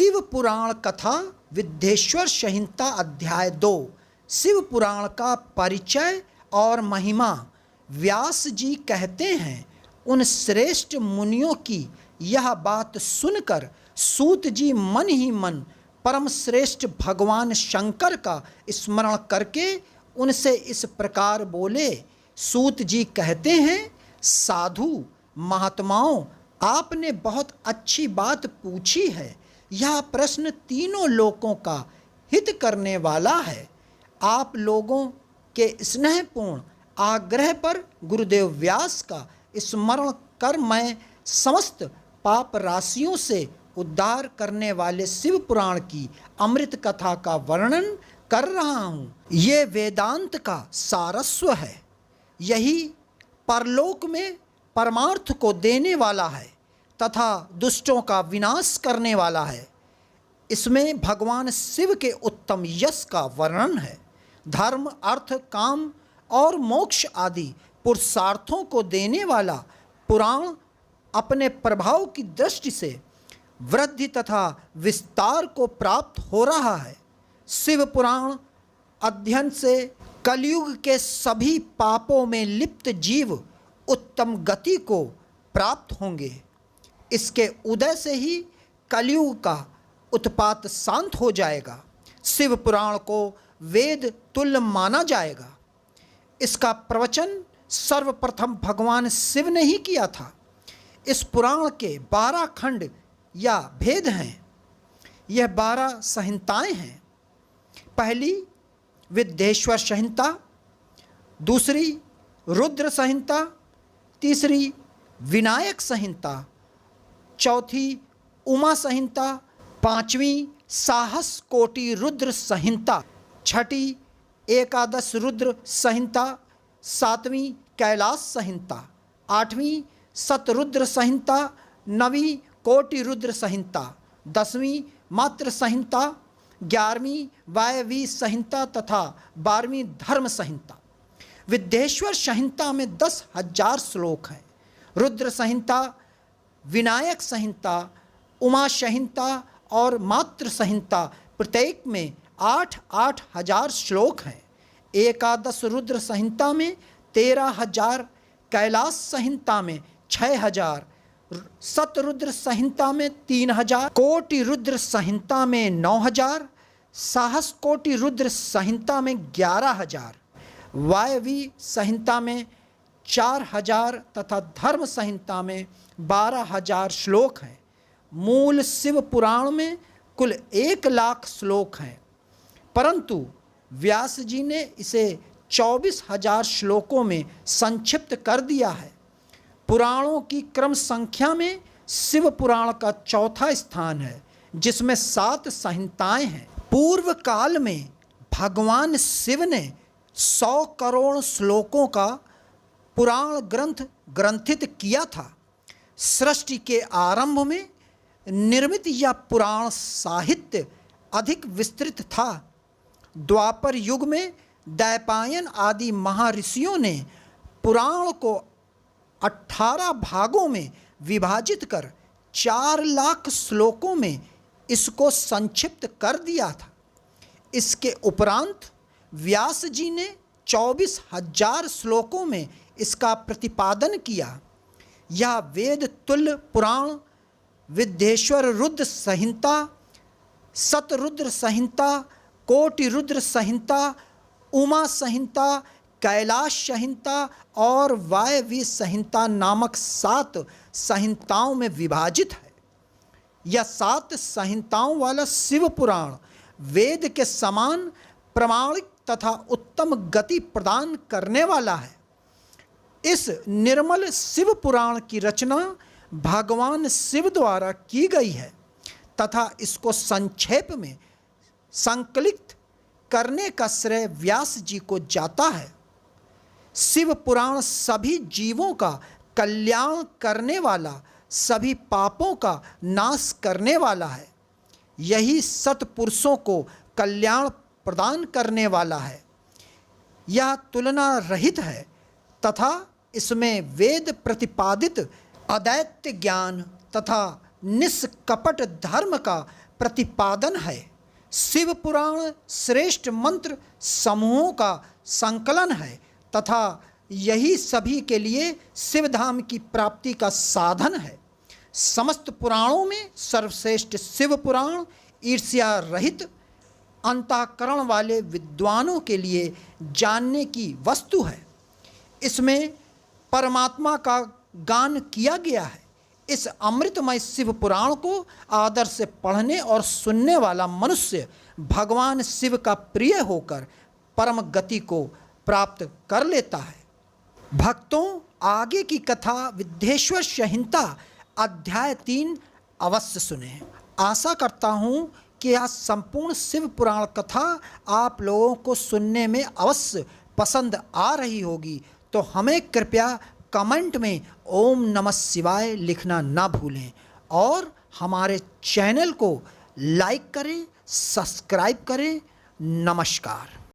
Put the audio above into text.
शिव पुराण कथा विद्येश्वर संहिता अध्याय 2। शिव पुराण का परिचय और महिमा। व्यास जी कहते हैं, उन श्रेष्ठ मुनियों की यह बात सुनकर सूत जी मन ही मन परम श्रेष्ठ भगवान शंकर का स्मरण करके उनसे इस प्रकार बोले। सूत जी कहते हैं, साधु महात्माओं, आपने बहुत अच्छी बात पूछी है। यह प्रश्न तीनों लोकों का हित करने वाला है। आप लोगों के स्नेहपूर्ण आग्रह पर गुरुदेव व्यास का स्मरण कर मैं समस्त पाप राशियों से उद्धार करने वाले शिव पुराण की अमृत कथा का वर्णन कर रहा हूँ। ये वेदांत का सारस्व है। यही परलोक में परमार्थ को देने वाला है तथा दुष्टों का विनाश करने वाला है। इसमें भगवान शिव के उत्तम यश का वर्णन है। धर्म, अर्थ, काम और मोक्ष आदि पुरुषार्थों को देने वाला पुराण अपने प्रभाव की दृष्टि से वृद्धि तथा विस्तार को प्राप्त हो रहा है। शिव पुराण अध्ययन से कलयुग के सभी पापों में लिप्त जीव उत्तम गति को प्राप्त होंगे। इसके उदय से ही कलयुग का उत्पात शांत हो जाएगा। शिव पुराण को वेद तुल्य माना जाएगा। इसका प्रवचन सर्वप्रथम भगवान शिव ने ही किया था। इस पुराण के 12 खंड या भेद हैं। यह 12 संहिताएं हैं। पहली विद्येश्वर संहिता, दूसरी रुद्र संहिता, तीसरी विनायक संहिता, चौथी उमा संहिता, पांचवी साहस कोटि रुद्र संहिता, छठी एकादश रुद्र संहिता, सातवीं कैलाश संहिता, आठवीं शतरुद्र संहिता, नवीं कोटि रुद्र संहिता, 10वीं मात्र संहिता, 11वीं वायवी संहिता तथा 12वीं धर्म संहिता। विद्येश्वर संहिता में 10,000 श्लोक हैं। रुद्र संहिता, विनायक संहिता, उमा संहिता और मात्र संहिता प्रत्येक में 8-8 हजार श्लोक हैं। एकादश रुद्र संहिता में 13,000, कैलाश संहिता में 6,000, शतरुद्र संहिता में 3,000, कोटि रुद्र संहिता में 9,000, साहस कोटि रुद्र संहिता में 11,000, वायवी संहिता में 4,000 तथा धर्म संहिता में 12,000 श्लोक हैं। मूल शिव पुराण में कुल 1,00,000 श्लोक हैं, परंतु व्यास जी ने इसे 24,000 श्लोकों में संक्षिप्त कर दिया है। पुराणों की क्रम संख्या में शिव पुराण का चौथा स्थान है, जिसमें 7 संहिताएं हैं। पूर्व काल में भगवान शिव ने 100 करोड़ श्लोकों का पुराण ग्रंथ ग्रंथित किया था। सृष्टि के आरंभ में निर्मित यह पुराण साहित्य अधिक विस्तृत था। द्वापर युग में दैपायन आदि महर्षियों ने पुराण को 18 भागों में विभाजित कर 4,00,000 श्लोकों में इसको संक्षिप्त कर दिया था। इसके उपरांत व्यास जी ने 24,000 श्लोकों में इसका प्रतिपादन किया। यह वेद तुल्य पुराण विद्येश्वर रुद्र संहिता, शतरुद्र संहिता, कोटि रुद्र संहिता, उमा संहिता, कैलाश संहिता और वायवी संहिता नामक 7 संहिताओं में विभाजित है। यह 7 संहिताओं वाला शिव पुराण वेद के समान प्रामाणिक तथा उत्तम गति प्रदान करने वाला है। इस निर्मल शिव पुराण की रचना भगवान शिव द्वारा की गई है तथा इसको संक्षेप में संकलित करने का श्रेय व्यास जी को जाता है। शिव पुराण सभी जीवों का कल्याण करने वाला, सभी पापों का नाश करने वाला है। यही सत्पुरुषों को कल्याण प्रदान करने वाला है। यह तुलना रहित है तथा इसमें वेद प्रतिपादित अद्वैत ज्ञान तथा निष्कपट धर्म का प्रतिपादन है। शिव पुराण श्रेष्ठ मंत्र समूहों का संकलन है तथा यही सभी के लिए शिवधाम की प्राप्ति का साधन है। समस्त पुराणों में सर्वश्रेष्ठ शिव पुराण ईर्ष्या रहित अंतःकरण वाले विद्वानों के लिए जानने की वस्तु है। इसमें परमात्मा का गान किया गया है। इस अमृतमय शिव पुराण को आदर से पढ़ने और सुनने वाला मनुष्य भगवान शिव का प्रिय होकर परम गति को प्राप्त कर लेता है। भक्तों, आगे की कथा विद्येश्वर संहिता अध्याय 3 अवश्य सुने। आशा करता हूँ कि यह संपूर्ण शिव पुराण कथा आप लोगों को सुनने में अवश्य पसंद आ रही होगी। तो हमें कृपया कमेंट में ओम नमः शिवाय लिखना ना भूलें और हमारे चैनल को लाइक करें, सब्सक्राइब करें। नमस्कार।